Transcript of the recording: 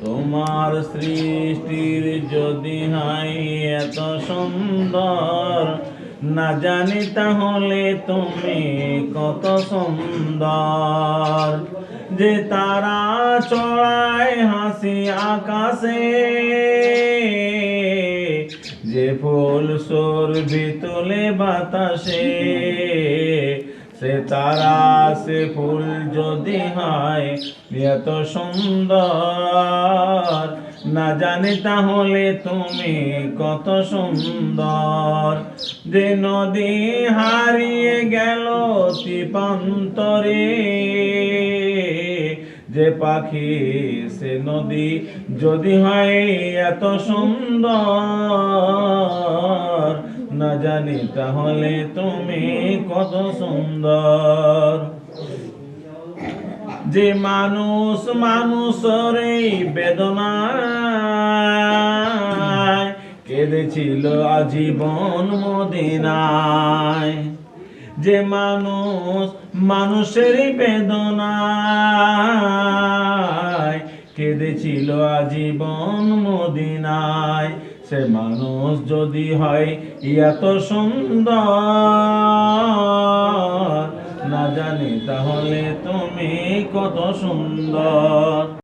তোমার সৃষ্টির যদি হয় এত সুন্দর, না জানি তাহলে তুমি কত সুন্দর। যে তারা চড়ায় হাসি আকাশে, যে ফুল সুরভি তোলে বাতাসে, সে তারা সে ফুল যদি হয় এত সুন্দর, না জানি তাহলে তুমি কত সুন্দর। যে নদী হারিয়ে গেল তীপান্তরে, যে পাখি সে নদী যদি হয় এত সুন্দর, না জানি তাহলে তুমি কত সুন্দর। যে মানুষ মানুষের এই বেদনায় কেঁদেছিল আজীবন মদিনায়, যে মানুষ মানুষের বেদনায় কেঁদেছিল আজীবন মদিনায়, সে মানুষ যদি হয় এত সুন্দর, না জানি তাহলে তুমি কত সুন্দর।